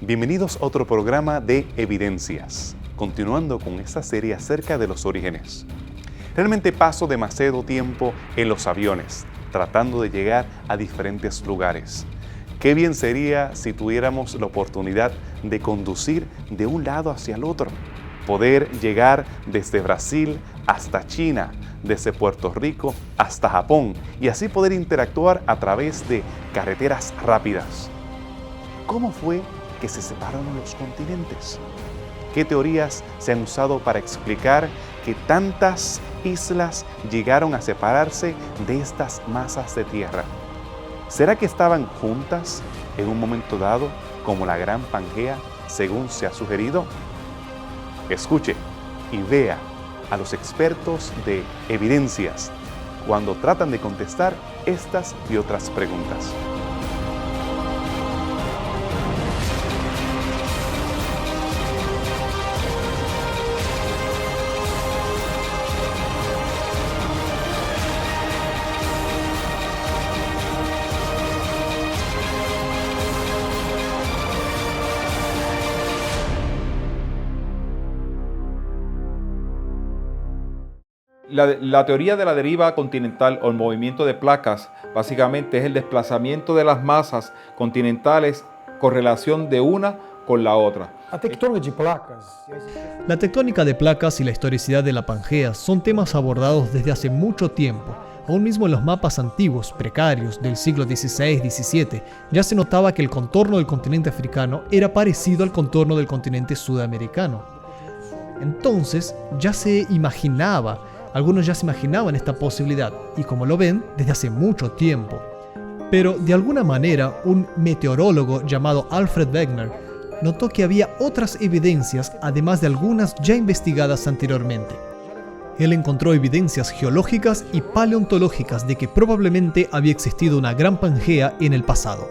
Bienvenidos a otro programa de Evidencias, continuando con esta serie acerca de los orígenes. Realmente paso demasiado tiempo en los aviones, tratando de llegar a diferentes lugares. Qué bien sería si tuviéramos la oportunidad de conducir de un lado hacia el otro, poder llegar desde Brasil hasta China, desde Puerto Rico hasta Japón, y así poder interactuar a través de carreteras rápidas. ¿Cómo fue que se separaron los continentes? ¿Qué teorías se han usado para explicar que tantas islas llegaron a separarse de estas masas de tierra? ¿Será que estaban juntas en un momento dado como la Gran Pangea, según se ha sugerido? Escuche y vea a los expertos de Evidencias cuando tratan de contestar estas y otras preguntas. La teoría de la deriva continental o el movimiento de placas básicamente es el desplazamiento de las masas continentales con relación de una con la otra. La tectónica de placas y la historicidad de la Pangea son temas abordados desde hace mucho tiempo. Aún mismo en los mapas antiguos, precarios, del siglo XVI-XVII, ya se notaba que el contorno del continente africano era parecido al contorno del continente sudamericano. Entonces, algunos ya se imaginaban esta posibilidad, y como lo ven, desde hace mucho tiempo. Pero de alguna manera, un meteorólogo llamado Alfred Wegener notó que había otras evidencias, además de algunas ya investigadas anteriormente. Él encontró evidencias geológicas y paleontológicas de que probablemente había existido una gran Pangea en el pasado.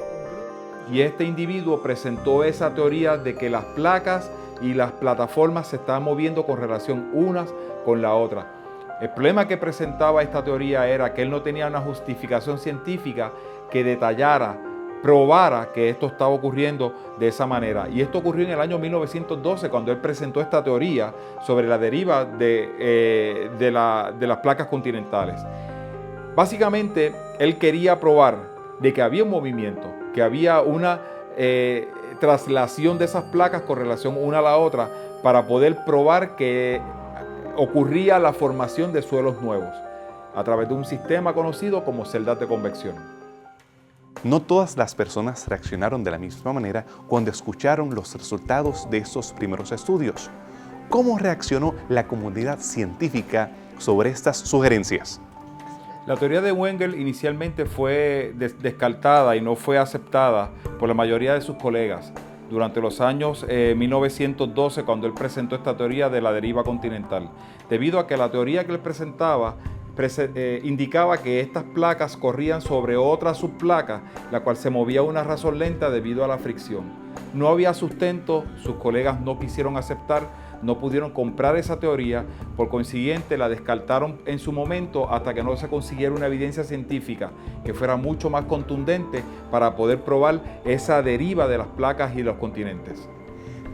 Y este individuo presentó esa teoría de que las placas y las plataformas se estaban moviendo con relación unas con la otra. El problema que presentaba esta teoría era que él no tenía una justificación científica que detallara, probara que esto estaba ocurriendo de esa manera. Y esto ocurrió en el año 1912, cuando él presentó esta teoría sobre la deriva de las placas continentales. Básicamente, él quería probar de que había un movimiento, que había una traslación de esas placas con relación una a la otra, para poder probar que ocurría la formación de suelos nuevos a través de un sistema conocido como celdas de convección. No todas las personas reaccionaron de la misma manera cuando escucharon los resultados de estos primeros estudios. ¿Cómo reaccionó la comunidad científica sobre estas sugerencias? La teoría de Wegener inicialmente fue descartada y no fue aceptada por la mayoría de sus colegas durante los años 1912, cuando él presentó esta teoría de la deriva continental, debido a que la teoría que él presentaba indicaba que estas placas corrían sobre otra subplaca, la cual se movía a una razón lenta debido a la fricción. No había sustento, sus colegas no quisieron aceptar, no pudieron comprar esa teoría, por consiguiente la descartaron en su momento hasta que no se consiguiera una evidencia científica que fuera mucho más contundente para poder probar esa deriva de las placas y los continentes.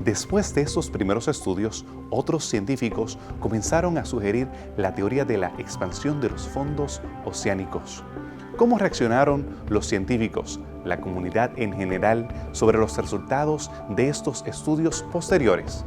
Después de esos primeros estudios, otros científicos comenzaron a sugerir la teoría de la expansión de los fondos oceánicos. ¿Cómo reaccionaron los científicos, la comunidad en general, sobre los resultados de estos estudios posteriores?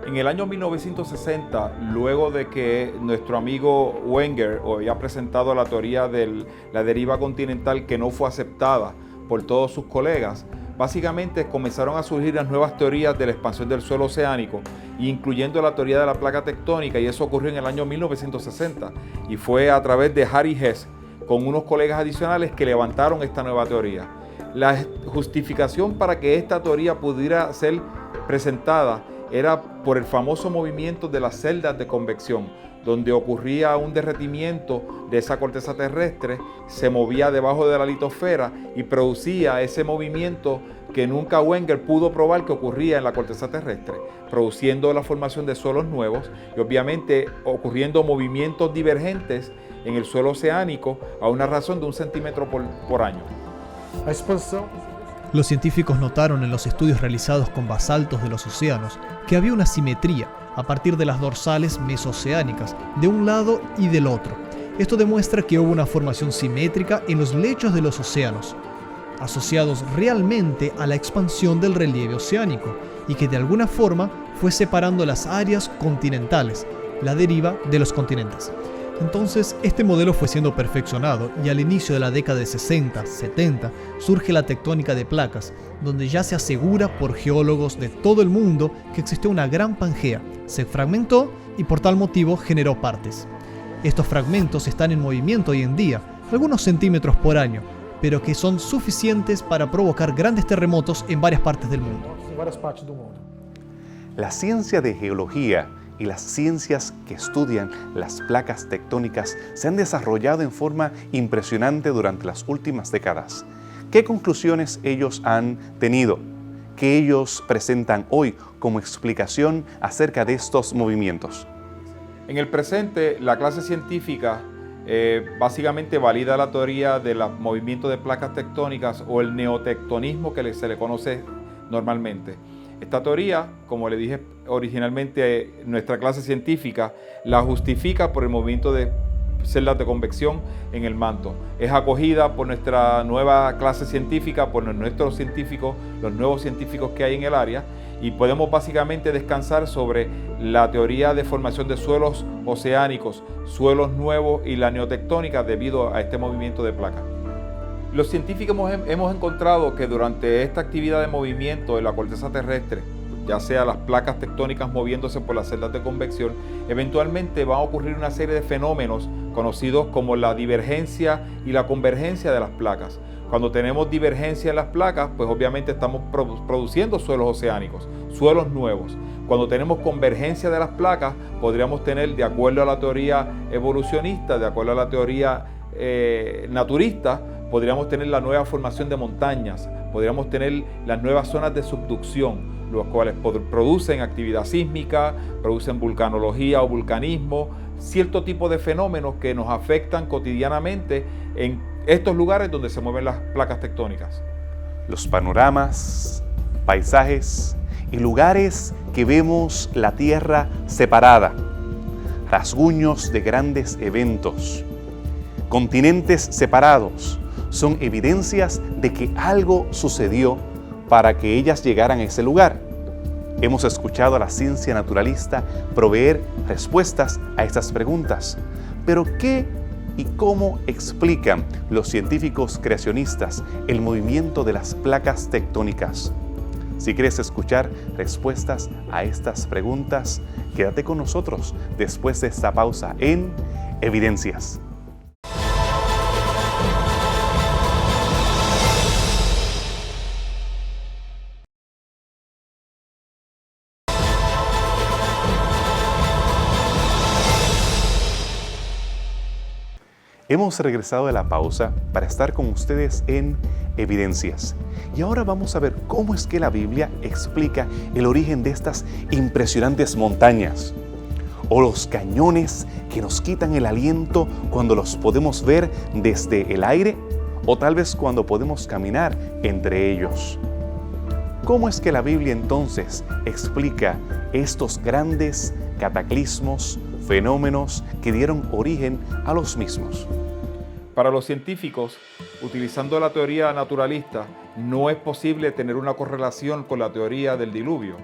En el año 1960, luego de que nuestro amigo Wegener había presentado la teoría de la deriva continental, que no fue aceptada por todos sus colegas, básicamente comenzaron a surgir las nuevas teorías de la expansión del suelo oceánico, incluyendo la teoría de la placa tectónica, y eso ocurrió en el año 1960, y fue a través de Harry Hess, con unos colegas adicionales, que levantaron esta nueva teoría. La justificación para que esta teoría pudiera ser presentada era por el famoso movimiento de las celdas de convección, donde ocurría un derretimiento de esa corteza terrestre, se movía debajo de la litosfera y producía ese movimiento que nunca Wegener pudo probar que ocurría en la corteza terrestre, produciendo la formación de suelos nuevos y obviamente ocurriendo movimientos divergentes en el suelo oceánico a una razón de 1 centímetro por año. Los científicos notaron en los estudios realizados con basaltos de los océanos que había una simetría a partir de las dorsales mesoceánicas de un lado y del otro. Esto demuestra que hubo una formación simétrica en los lechos de los océanos, asociados realmente a la expansión del relieve oceánico, y que de alguna forma fue separando las áreas continentales, la deriva de los continentes. Entonces, este modelo fue siendo perfeccionado y al inicio de la década de 60, 70, surge la tectónica de placas, donde ya se asegura por geólogos de todo el mundo que existió una gran Pangea, se fragmentó y por tal motivo generó partes. Estos fragmentos están en movimiento hoy en día, algunos centímetros por año, pero que son suficientes para provocar grandes terremotos en varias partes del mundo. La ciencia de geología y las ciencias que estudian las placas tectónicas se han desarrollado en forma impresionante durante las últimas décadas. ¿Qué conclusiones ellos han tenido? ¿Qué ellos presentan hoy como explicación acerca de estos movimientos? En el presente, la clase científica básicamente valida la teoría del movimiento de placas tectónicas o el neotectonismo que se le conoce normalmente. Esta teoría, como le dije originalmente, nuestra clase científica la justifica por el movimiento de celdas de convección en el manto. Es acogida por nuestra nueva clase científica, por nuestros científicos, los nuevos científicos que hay en el área, y podemos básicamente descansar sobre la teoría de formación de suelos oceánicos, suelos nuevos y la neotectónica debido a este movimiento de placas. Los científicos hemos encontrado que durante esta actividad de movimiento en la corteza terrestre, ya sea las placas tectónicas moviéndose por las celdas de convección, eventualmente va a ocurrir una serie de fenómenos conocidos como la divergencia y la convergencia de las placas. Cuando tenemos divergencia en las placas, pues obviamente estamos produciendo suelos oceánicos, suelos nuevos. Cuando tenemos convergencia de las placas, podríamos tener, de acuerdo a la teoría evolucionista, de acuerdo a la teoría naturista, podríamos tener la nueva formación de montañas, podríamos tener las nuevas zonas de subducción, los cuales producen actividad sísmica, producen vulcanología o vulcanismo, cierto tipo de fenómenos que nos afectan cotidianamente en estos lugares donde se mueven las placas tectónicas. Los panoramas, paisajes y lugares que vemos la Tierra separada, rasguños de grandes eventos, continentes separados, son evidencias de que algo sucedió para que ellas llegaran a ese lugar. Hemos escuchado a la ciencia naturalista proveer respuestas a estas preguntas. Pero ¿qué y cómo explican los científicos creacionistas el movimiento de las placas tectónicas? Si quieres escuchar respuestas a estas preguntas, quédate con nosotros después de esta pausa en Evidencias. Hemos regresado de la pausa para estar con ustedes en Evidencias. Y ahora vamos a ver cómo es que la Biblia explica el origen de estas impresionantes montañas, o los cañones que nos quitan el aliento cuando los podemos ver desde el aire, o tal vez cuando podemos caminar entre ellos. ¿Cómo es que la Biblia entonces explica estos grandes cataclismos, fenómenos que dieron origen a los mismos? Para los científicos, utilizando la teoría naturalista, no es posible tener una correlación con la teoría del diluvio,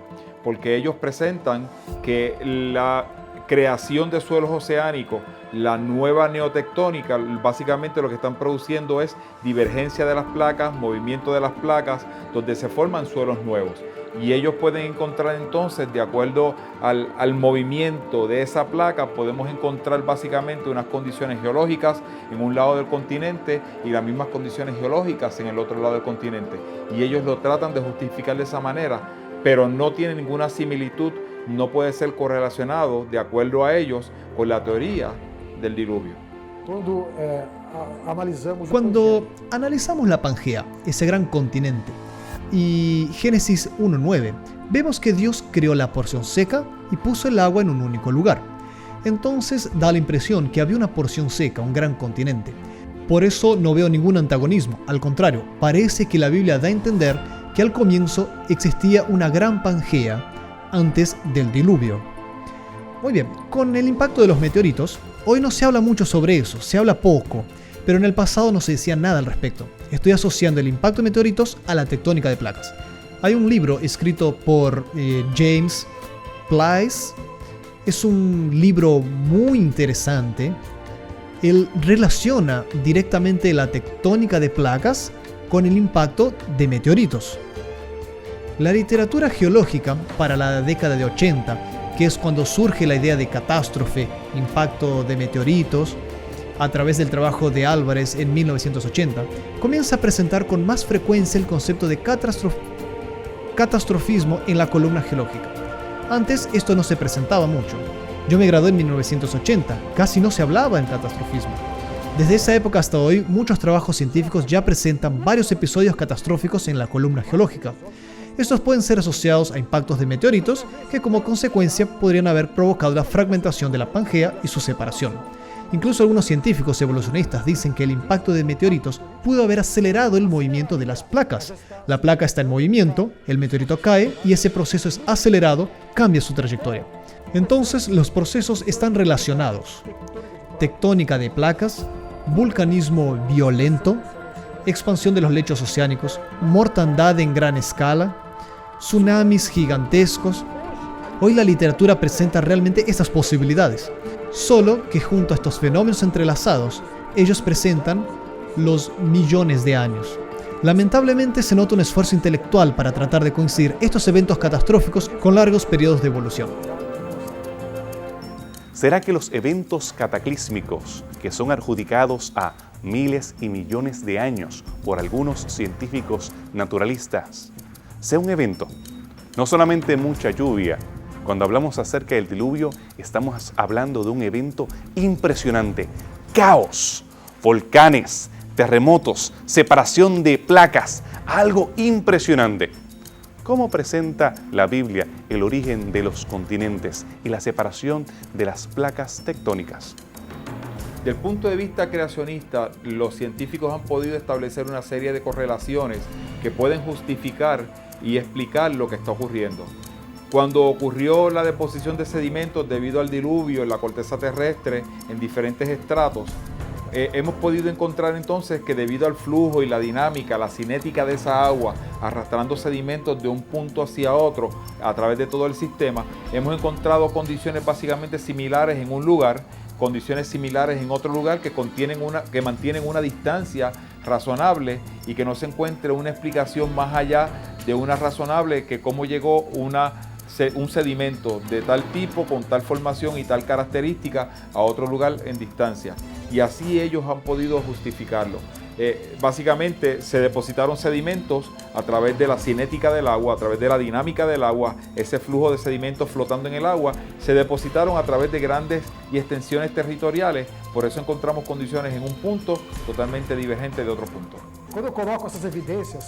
porque ellos presentan que la creación de suelos oceánicos, la nueva neotectónica, básicamente lo que están produciendo es divergencia de las placas, movimiento de las placas, donde se forman suelos nuevos. Y ellos pueden encontrar entonces, de acuerdo al movimiento de esa placa, podemos encontrar básicamente unas condiciones geológicas en un lado del continente y las mismas condiciones geológicas en el otro lado del continente. Y ellos lo tratan de justificar de esa manera, pero no tiene ninguna similitud, no puede ser correlacionado, de acuerdo a ellos, con la teoría del diluvio. Cuando analizamos la Pangea, ese gran continente, y Génesis 1:9, vemos que Dios creó la porción seca y puso el agua en un único lugar. Entonces da la impresión que había una porción seca, un gran continente. Por eso no veo ningún antagonismo. Al contrario, parece que la Biblia da a entender que al comienzo existía una gran Pangea antes del diluvio. Muy bien, con el impacto de los meteoritos, hoy no se habla mucho sobre eso, se habla poco, pero en el pasado no se decía nada al respecto. Estoy asociando el impacto de meteoritos a la tectónica de placas. Hay un libro escrito por James Plies. Es un libro muy interesante. Él relaciona directamente la tectónica de placas con el impacto de meteoritos. La literatura geológica para la década de 80, que es cuando surge la idea de catástrofe, impacto de meteoritos, a través del trabajo de Álvarez en 1980, comienza a presentar con más frecuencia el concepto de catastrofismo en la columna geológica. Antes esto no se presentaba mucho. Yo me gradué en 1980, casi no se hablaba en catastrofismo. Desde esa época hasta hoy, muchos trabajos científicos ya presentan varios episodios catastróficos en la columna geológica. Estos pueden ser asociados a impactos de meteoritos que como consecuencia podrían haber provocado la fragmentación de la Pangea y su separación. Incluso algunos científicos evolucionistas dicen que el impacto de meteoritos pudo haber acelerado el movimiento de las placas. La placa está en movimiento, el meteorito cae y ese proceso es acelerado, cambia su trayectoria. Entonces los procesos están relacionados. Tectónica de placas, vulcanismo violento, expansión de los lechos oceánicos, mortandad en gran escala, tsunamis gigantescos. Hoy la literatura presenta realmente estas posibilidades, solo que junto a estos fenómenos entrelazados, ellos presentan los millones de años. Lamentablemente se nota un esfuerzo intelectual para tratar de coincidir estos eventos catastróficos con largos periodos de evolución. ¿Será que los eventos cataclísmicos, que son adjudicados a miles y millones de años por algunos científicos naturalistas, sea un evento? No solamente mucha lluvia. Cuando hablamos acerca del diluvio, estamos hablando de un evento impresionante. Caos, volcanes, terremotos, separación de placas, algo impresionante. ¿Cómo presenta la Biblia el origen de los continentes y la separación de las placas tectónicas? Desde el punto de vista creacionista, los científicos han podido establecer una serie de correlaciones que pueden justificar y explicar lo que está ocurriendo. Cuando ocurrió la deposición de sedimentos debido al diluvio en la corteza terrestre en diferentes estratos, hemos podido encontrar entonces que debido al flujo y la dinámica, la cinética de esa agua arrastrando sedimentos de un punto hacia otro a través de todo el sistema, hemos encontrado condiciones básicamente similares en un lugar, condiciones similares en otro lugar que mantienen una distancia razonable y que no se encuentre una explicación más allá de una razonable que cómo llegó un sedimento de tal tipo, con tal formación y tal característica a otro lugar en distancia. Y así ellos han podido justificarlo. Básicamente se depositaron sedimentos a través de la cinética del agua, a través de la dinámica del agua, ese flujo de sedimentos flotando en el agua, se depositaron a través de grandes y extensiones territoriales, por eso encontramos condiciones en un punto totalmente divergentes de otro punto.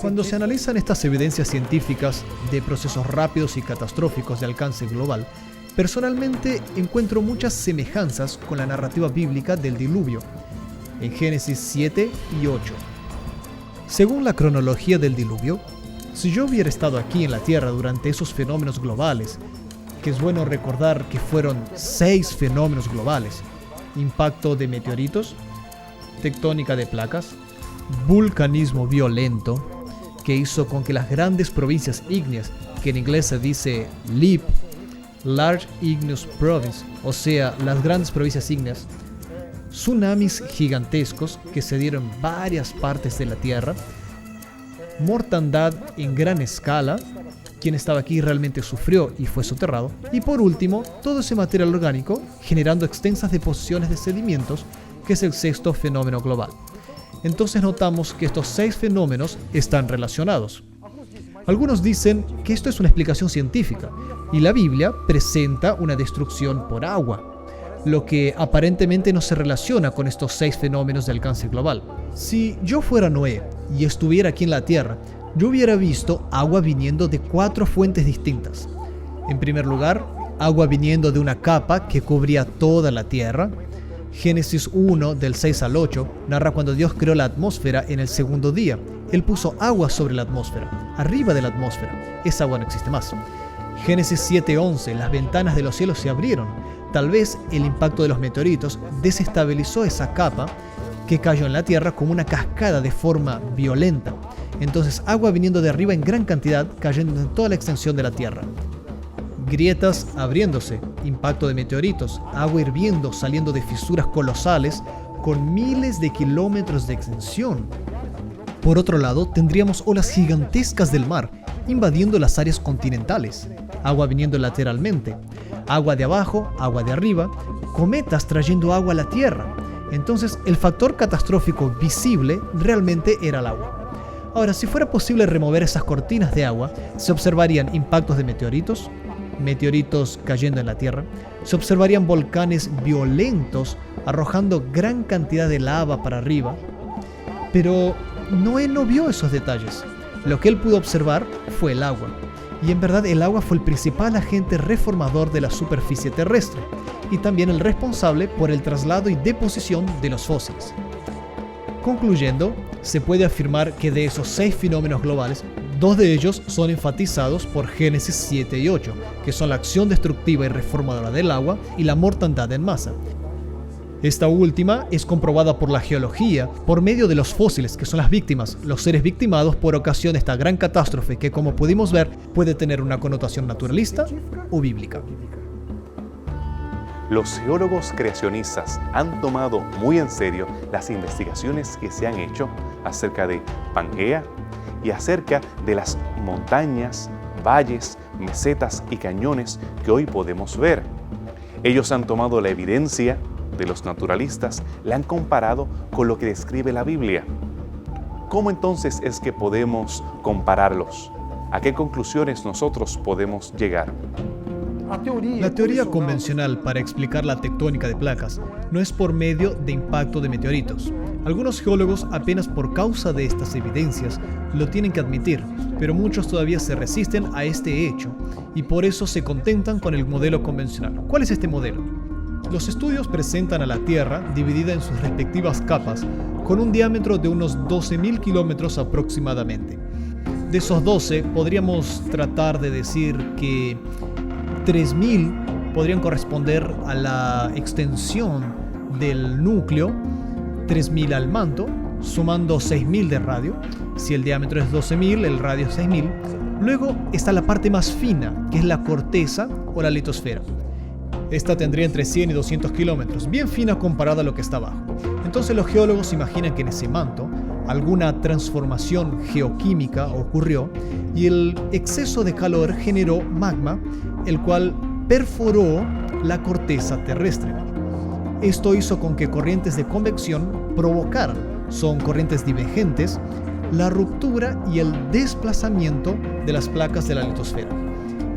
Cuando se analizan estas evidencias científicas de procesos rápidos y catastróficos de alcance global, personalmente encuentro muchas semejanzas con la narrativa bíblica del diluvio, en Génesis 7 y 8. Según la cronología del diluvio, si yo hubiera estado aquí en la Tierra durante esos fenómenos globales, que es bueno recordar que fueron 6 fenómenos globales: impacto de meteoritos, tectónica de placas, vulcanismo violento, que hizo con que las grandes provincias ígneas, que en inglés se dice LIP, Large Igneous Province, o sea, las grandes provincias ígneas, tsunamis gigantescos que se dieron en varias partes de la Tierra, mortandad en gran escala, quien estaba aquí realmente sufrió y fue soterrado, y por último, todo ese material orgánico generando extensas deposiciones de sedimentos, que es el 6º fenómeno global. Entonces notamos que estos 6 fenómenos están relacionados. Algunos dicen que esto es una explicación científica y la Biblia presenta una destrucción por agua, lo que aparentemente no se relaciona con estos 6 fenómenos de alcance global. Si yo fuera Noé y estuviera aquí en la Tierra, yo hubiera visto agua viniendo de 4 fuentes distintas. En primer lugar, agua viniendo de una capa que cubría toda la Tierra, Génesis 1, del 6 al 8, narra cuando Dios creó la atmósfera en el segundo día. Él puso agua sobre la atmósfera, arriba de la atmósfera. Esa agua no existe más. Génesis 7:11, las ventanas de los cielos se abrieron. Tal vez el impacto de los meteoritos desestabilizó esa capa que cayó en la tierra como una cascada de forma violenta. Entonces agua viniendo de arriba en gran cantidad cayendo en toda la extensión de la tierra. Grietas abriéndose, impacto de meteoritos, agua hirviendo saliendo de fisuras colosales con miles de kilómetros de extensión. Por otro lado, tendríamos olas gigantescas del mar invadiendo las áreas continentales, agua viniendo lateralmente, agua de abajo, agua de arriba, cometas trayendo agua a la Tierra. Entonces, el factor catastrófico visible realmente era el agua. Ahora, si fuera posible remover esas cortinas de agua, se observarían impactos de meteoritos cayendo en la Tierra, se observarían volcanes violentos arrojando gran cantidad de lava para arriba, pero Noé no vio esos detalles. Lo que él pudo observar fue el agua, y en verdad el agua fue el principal agente reformador de la superficie terrestre, y también el responsable por el traslado y deposición de los fósiles. Concluyendo, se puede afirmar que de esos 6 fenómenos globales, 2 de ellos son enfatizados por Génesis 7 y 8, que son la acción destructiva y reformadora del agua y la mortandad en masa. Esta última es comprobada por la geología por medio de los fósiles, que son las víctimas, los seres victimados por ocasión de esta gran catástrofe que, como pudimos ver, puede tener una connotación naturalista o bíblica. Los geólogos creacionistas han tomado muy en serio las investigaciones que se han hecho acerca de Pangea y acerca de las montañas, valles, mesetas y cañones que hoy podemos ver. Ellos han tomado la evidencia de los naturalistas, la han comparado con lo que describe la Biblia. ¿Cómo entonces es que podemos compararlos? ¿A qué conclusiones nosotros podemos llegar? La teoría convencional para explicar la tectónica de placas no es por medio de impacto de meteoritos. Algunos geólogos, apenas por causa de estas evidencias, lo tienen que admitir, pero muchos todavía se resisten a este hecho y por eso se contentan con el modelo convencional. ¿Cuál es este modelo? Los estudios presentan a la Tierra dividida en sus respectivas capas con un diámetro de unos 12.000 kilómetros aproximadamente. De esos 12, podríamos tratar de decir que 3.000 podrían corresponder a la extensión del núcleo, 3.000 al manto, sumando 6.000 de radio. Si el diámetro es 12.000, el radio es 6.000. Luego está la parte más fina, que es la corteza o la litosfera. Esta tendría entre 100 y 200 kilómetros, bien fina comparada a lo que está abajo. Entonces los geólogos imaginan que en ese manto alguna transformación geoquímica ocurrió y el exceso de calor generó magma, el cual perforó la corteza terrestre. Esto hizo con que corrientes de convección provocaran, son corrientes divergentes, la ruptura y el desplazamiento de las placas de la litosfera.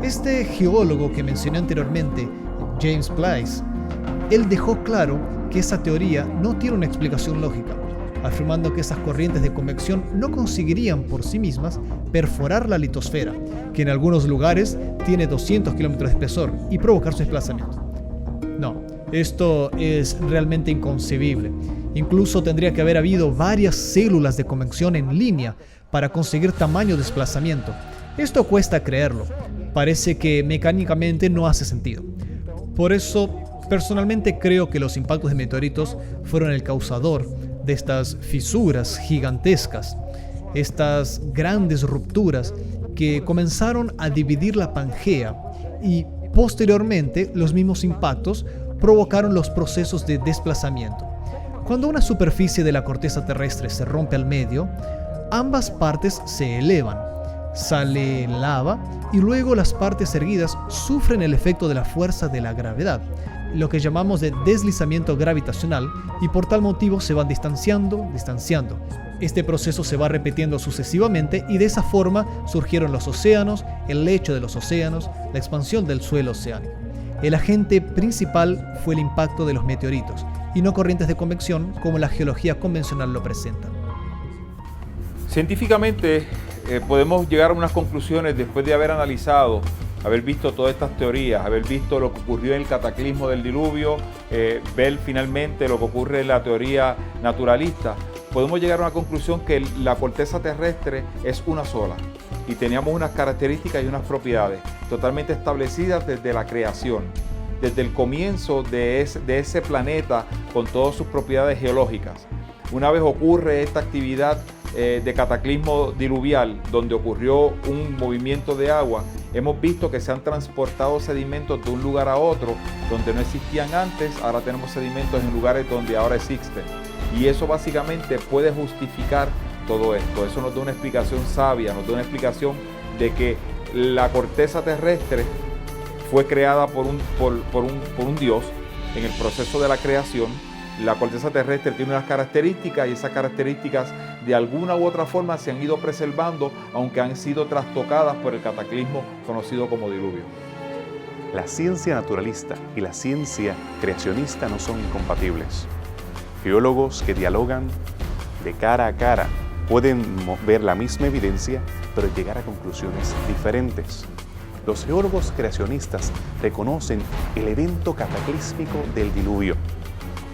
Este geólogo que mencioné anteriormente, James Blice, él dejó claro que esa teoría no tiene una explicación lógica, afirmando que esas corrientes de convección no conseguirían por sí mismas perforar la litosfera, que en algunos lugares tiene 200 kilómetros de espesor, y provocar su desplazamiento. No, esto es realmente inconcebible. Incluso tendría que haber habido varias células de convección en línea para conseguir tamaño desplazamiento. Esto cuesta creerlo. Parece que mecánicamente no hace sentido. Por eso, personalmente creo que los impactos de meteoritos fueron el causador de estas fisuras gigantescas, estas grandes rupturas que comenzaron a dividir la Pangea y posteriormente los mismos impactos provocaron los procesos de desplazamiento. Cuando una superficie de la corteza terrestre se rompe al medio, ambas partes se elevan, sale lava y luego las partes erguidas sufren el efecto de la fuerza de la gravedad, lo que llamamos de deslizamiento gravitacional, y por tal motivo se van distanciando. Este proceso se va repitiendo sucesivamente y de esa forma surgieron los océanos, el lecho de los océanos, la expansión del suelo oceánico. El agente principal fue el impacto de los meteoritos y no corrientes de convección como la geología convencional lo presenta. Científicamente podemos llegar a unas conclusiones después de haber analizado haber visto todas estas teorías, haber visto lo que ocurrió en el cataclismo del diluvio, ver finalmente lo que ocurre en la teoría naturalista, podemos llegar a una conclusión que la corteza terrestre es una sola y teníamos unas características y unas propiedades totalmente establecidas desde la creación, desde el comienzo de ese planeta con todas sus propiedades geológicas. Una vez ocurre esta actividad de cataclismo diluvial, donde ocurrió un movimiento de agua, hemos visto que se han transportado sedimentos de un lugar a otro, donde no existían antes, ahora tenemos sedimentos en lugares donde ahora existen. Y eso básicamente puede justificar todo esto. Eso nos da una explicación sabia, nos da una explicación de que la corteza terrestre fue creada por un Dios en el proceso de la creación. La corteza terrestre tiene unas características y esas características de alguna u otra forma se han ido preservando, aunque han sido trastocadas por el cataclismo conocido como diluvio. La ciencia naturalista y la ciencia creacionista no son incompatibles. Geólogos que dialogan de cara a cara pueden ver la misma evidencia, pero llegar a conclusiones diferentes. Los geólogos creacionistas reconocen el evento cataclísmico del diluvio,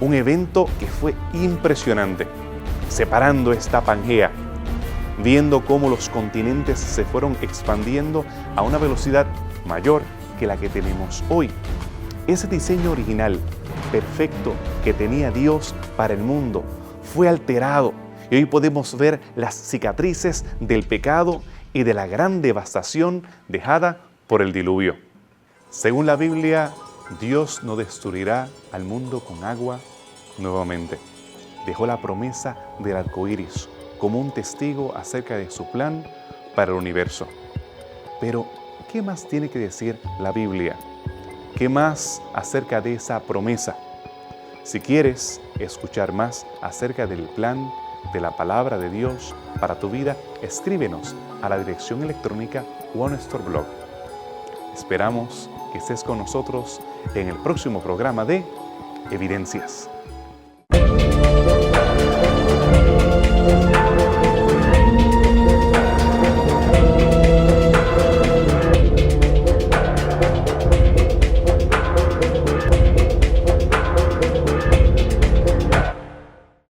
un evento que fue impresionante, separando esta Pangea, viendo cómo los continentes se fueron expandiendo a una velocidad mayor que la que tenemos hoy. Ese diseño original, perfecto, que tenía Dios para el mundo, fue alterado y hoy podemos ver las cicatrices del pecado y de la gran devastación dejada por el diluvio. Según la Biblia, Dios no destruirá al mundo con agua nuevamente. Dejó la promesa del arco iris como un testigo acerca de su plan para el universo. Pero, ¿qué más tiene que decir la Biblia? ¿Qué más acerca de esa promesa? Si quieres escuchar más acerca del plan de la palabra de Dios para tu vida, escríbenos a la dirección electrónica o a nuestro blog. Esperamos que estés con nosotros en el próximo programa de Evidencias.